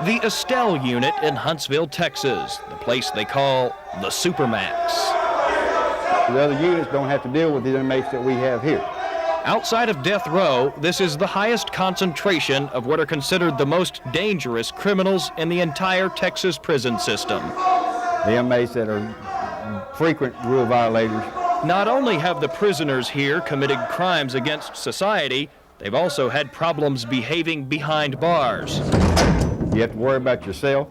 The Estelle unit in Huntsville, Texas, the place they call the Supermax. The other units don't have to deal with the inmates that we have here. Outside of death row, this is the highest concentration of what are considered the most dangerous criminals in the entire Texas prison system. The inmates that are frequent rule violators. Not only have the prisoners here committed crimes against society, they've also had problems behaving behind bars. You have to worry about yourself,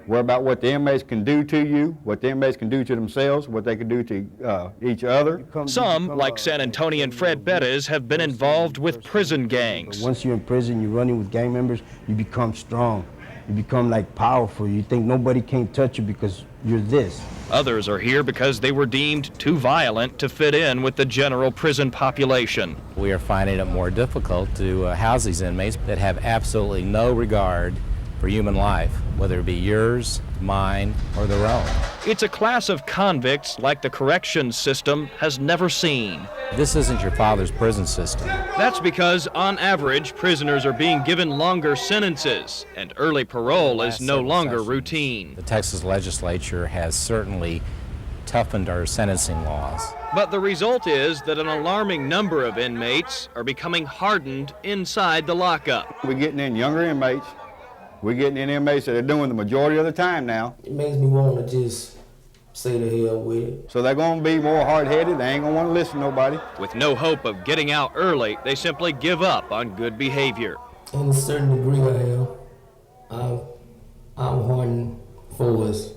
worry about what the inmates can do to you, what the inmates can do to themselves, what they can do to each other. Some, like San Antonian Fred Bettis, have been involved with prison gangs. Once you're in prison, you're running with gang members, you become strong. You become like powerful. You think nobody can touch you because you're this. Others are here because they were deemed too violent to fit in with the general prison population. We are finding it more difficult to house these inmates that have absolutely no regard for human life, whether it be yours, mine, or their own. It's a class of convicts like the corrections system has never seen. This isn't your father's prison system. That's because, on average, prisoners are being given longer sentences, and early parole is no longer routine. The Texas legislature has certainly toughened our sentencing laws. But the result is that an alarming number of inmates are becoming hardened inside the lockup. We're getting in younger inmates. We're getting in inmates that are doing the majority of the time now. It makes me want to just say the hell with it. So they're going to be more hard-headed. They ain't going to want to listen to nobody. With no hope of getting out early, they simply give up on good behavior. In a certain degree I am. I'm hardened forwards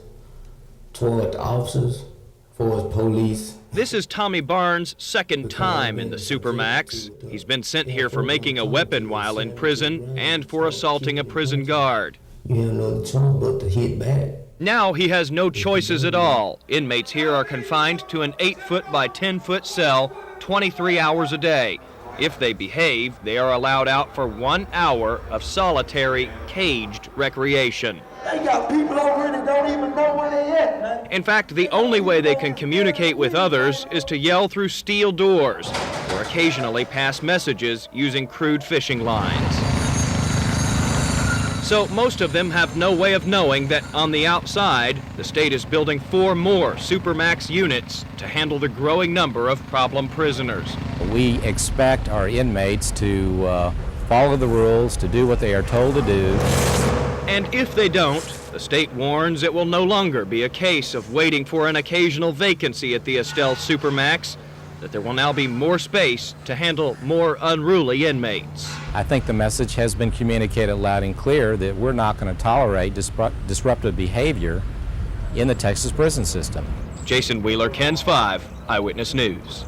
toward the officers, forwards police. This is Tommy Barnes' second time in the Supermax. He's been sent here for making a weapon while in prison and for assaulting a prison guard. You have no choice but to hit back. Now he has no choices at all. Inmates here are confined to an 8-foot by 10-foot cell 23 hours a day. If they behave, they are allowed out for 1 hour of solitary, caged recreation. They got people over here that don't even know where they at, man. In fact, the only way they can communicate with others is to yell through steel doors or occasionally pass messages using crude fishing lines. So most of them have no way of knowing that on the outside, the state is building 4 more Supermax units to handle the growing number of problem prisoners. We expect our inmates to follow the rules, to do what they are told to do. And if they don't, the state warns it will no longer be a case of waiting for an occasional vacancy at the Estelle Supermax, that there will now be more space to handle more unruly inmates. I think the message has been communicated loud and clear that we're not going to tolerate disruptive behavior in the Texas prison system. Jason Wheeler, KENS 5, Eyewitness News.